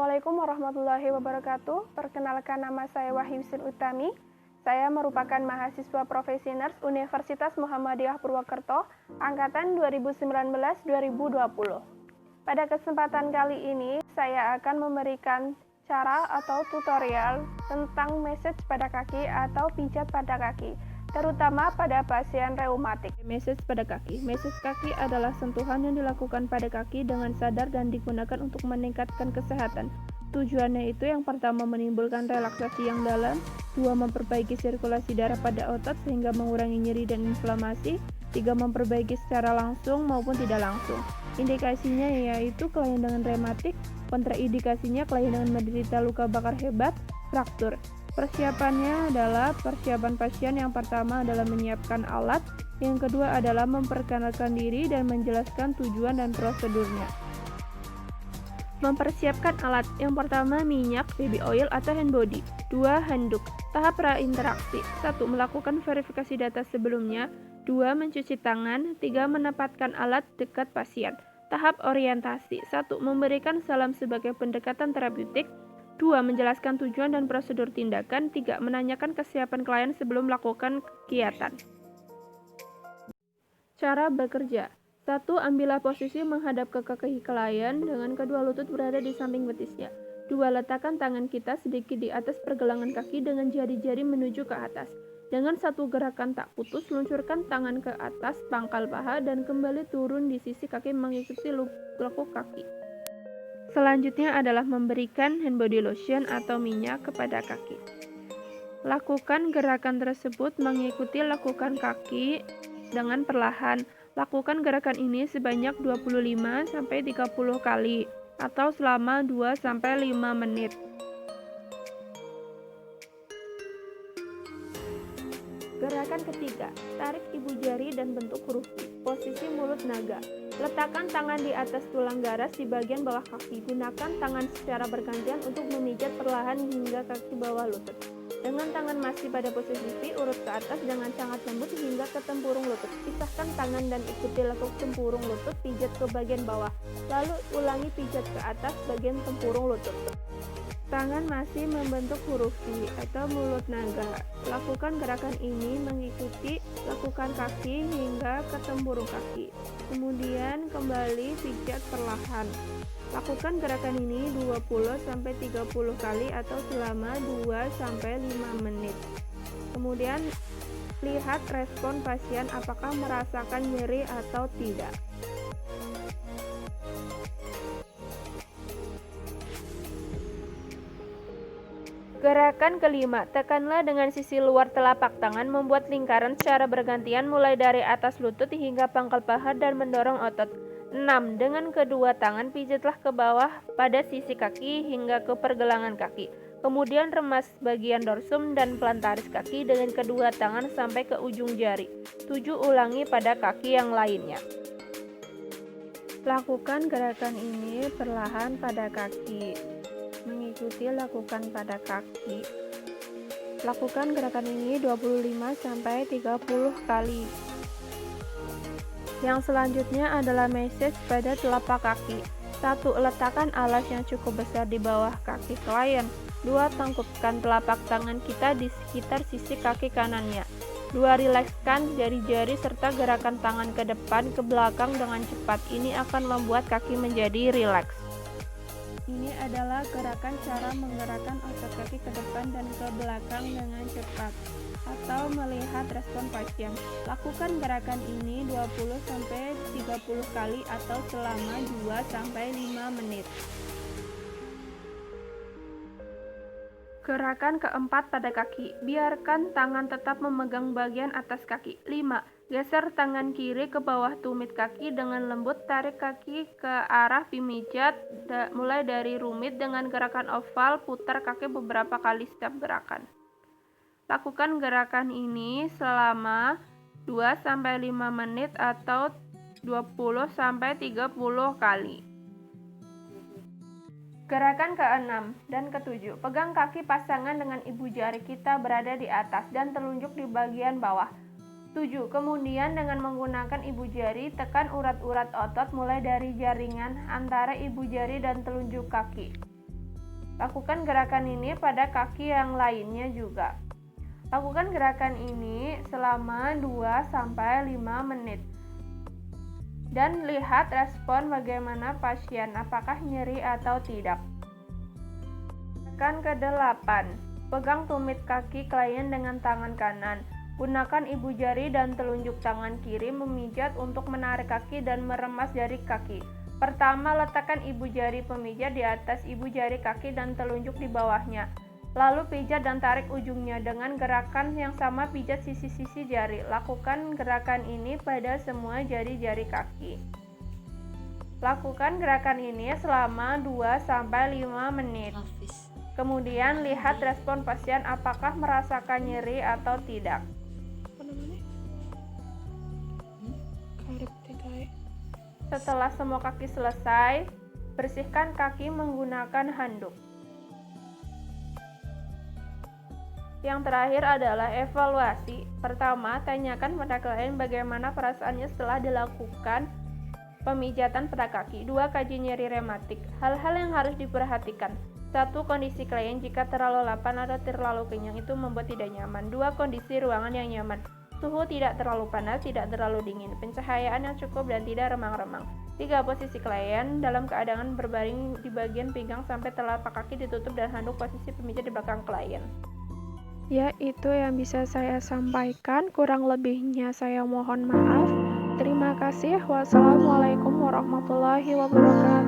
Assalamualaikum warahmatullahi wabarakatuh. Perkenalkan, nama saya Wahyu Sin Utami. Saya merupakan mahasiswa profesi nurs Universitas Muhammadiyah Purwokerto, angkatan 2019-2020. Pada kesempatan kali ini, saya akan memberikan cara atau tutorial tentang massage pada kaki atau pijat pada kaki, terutama pada pasien reumatik. Massage pada kaki. Massage kaki adalah sentuhan yang dilakukan pada kaki dengan sadar dan digunakan untuk meningkatkan kesehatan. Tujuannya itu yang pertama menimbulkan relaksasi yang dalam, dua memperbaiki sirkulasi darah pada otot sehingga mengurangi nyeri dan inflamasi, tiga memperbaiki secara langsung maupun tidak langsung. Indikasinya yaitu klien dengan rematik, kontraindikasinya klien dengan menderita luka bakar hebat, fraktur. Persiapannya adalah persiapan pasien yang pertama adalah menyiapkan alat, yang kedua adalah memperkenalkan diri dan menjelaskan tujuan dan prosedurnya. Mempersiapkan alat, yang pertama minyak, baby oil atau hand body, 2 handuk. Tahap prainteraksi, 1 melakukan verifikasi data sebelumnya, 2 mencuci tangan, 3 menempatkan alat dekat pasien. Tahap orientasi, 1 memberikan salam sebagai pendekatan terapeutik, 2. Menjelaskan tujuan dan prosedur tindakan. 3. Menanyakan kesiapan klien sebelum melakukan kegiatan. Cara bekerja. 1. Ambillah posisi menghadap ke kaki klien dengan kedua lutut berada di samping betisnya. 2. Letakkan tangan kita sedikit di atas pergelangan kaki dengan jari-jari menuju ke atas. Dengan satu gerakan tak putus, luncurkan tangan ke atas pangkal paha dan kembali turun di sisi kaki mengikuti lekuk kaki. Selanjutnya adalah memberikan hand body lotion atau minyak kepada kaki. Lakukan gerakan tersebut mengikuti lekukan kaki dengan perlahan. Lakukan gerakan ini sebanyak 25-30 kali atau selama 2-5 menit. Gerakan ketiga, tarik ibu jari dan bentuk huruf V. Posisi mulut naga. Letakkan tangan di atas tulang garas di bagian bawah kaki. Gunakan tangan secara bergantian untuk memijat perlahan hingga kaki bawah lutut. Dengan tangan masih pada posisi V, urut ke atas dengan sangat lembut hingga ke tempurung lutut. Pisahkan tangan dan ikuti lekuk tempurung lutut, pijat ke bagian bawah. Lalu ulangi pijat ke atas bagian tempurung lutut. Tangan masih membentuk huruf V atau mulut naga. Lakukan gerakan ini mengikuti lekukan kaki hingga ke tempurung kaki. Kemudian kembali pijat perlahan. Lakukan gerakan ini 20-30 kali atau selama 2-5 menit. Kemudian lihat respon pasien apakah merasakan nyeri atau tidak. Gerakan kelima, tekanlah dengan sisi luar telapak tangan membuat lingkaran secara bergantian mulai dari atas lutut hingga pangkal paha dan mendorong otot. 6. Dengan kedua tangan pijatlah ke bawah pada sisi kaki hingga ke pergelangan kaki. Kemudian remas bagian dorsum dan plantaris kaki dengan kedua tangan sampai ke ujung jari. 7. Ulangi pada kaki yang lainnya. Lakukan gerakan ini perlahan pada kaki. Mengikuti lakukan pada kaki. Lakukan gerakan ini 25-30 kali. Yang selanjutnya adalah massage pada telapak kaki. 1. Letakkan alas yang cukup besar di bawah kaki klien. 2. Tangkupkan telapak tangan kita di sekitar sisi kaki kanannya. 2. Rilekskan jari-jari serta gerakan tangan ke depan ke belakang dengan cepat. Ini akan membuat kaki menjadi rileks. Ini adalah gerakan cara menggerakkan otot kaki ke depan dan ke belakang dengan cepat atau melihat respon pasien. Lakukan gerakan ini 20-30 kali atau selama 2-5 menit. Gerakan keempat pada kaki. Biarkan tangan tetap memegang bagian atas kaki. 5. Geser tangan kiri ke bawah tumit kaki dengan lembut. Tarik kaki ke arah pemijat mulai dari rumit dengan gerakan oval. Putar kaki beberapa kali setiap gerakan. Lakukan gerakan ini selama 2-5 menit atau 20-30 kali. Gerakan ke-6 dan ke-7. Pegang kaki pasangan dengan ibu jari kita berada di atas dan telunjuk di bagian bawah. 7. Kemudian dengan menggunakan ibu jari, tekan urat-urat otot mulai dari jaringan antara ibu jari dan telunjuk kaki. Lakukan gerakan ini pada kaki yang lainnya juga. Lakukan gerakan ini selama 2-5 menit. Dan lihat respon bagaimana pasien, apakah nyeri atau tidak. Gerakan ke-8. Pegang tumit kaki klien dengan tangan kanan. Gunakan ibu jari dan telunjuk tangan kiri memijat untuk menarik kaki dan meremas jari kaki. Pertama, letakkan ibu jari pemijat di atas ibu jari kaki dan telunjuk di bawahnya. Lalu pijat dan tarik ujungnya dengan gerakan yang sama, pijat sisi-sisi jari. Lakukan gerakan ini pada semua jari-jari kaki. Lakukan gerakan ini selama 2-5 menit. Kemudian lihat respon pasien apakah merasakan nyeri atau tidak. Setelah semua kaki selesai, bersihkan kaki menggunakan handuk. Yang terakhir adalah evaluasi. Pertama, tanyakan pada klien bagaimana perasaannya setelah dilakukan pemijatan pada kaki. 2. Kaji nyeri rematik. Hal-hal yang harus diperhatikan. 1. Kondisi klien, jika terlalu lapang atau terlalu kenyang itu membuat tidak nyaman. 2. Kondisi ruangan yang nyaman. Suhu tidak terlalu panas, tidak terlalu dingin. Pencahayaan yang cukup dan tidak remang-remang. 3. Posisi klien dalam keadaan berbaring di bagian pinggang sampai telapak kaki ditutup dan handuk posisi pemijat di belakang klien. Ya, itu yang bisa saya sampaikan. Kurang lebihnya saya mohon maaf. Terima kasih. Wassalamualaikum warahmatullahi wabarakatuh.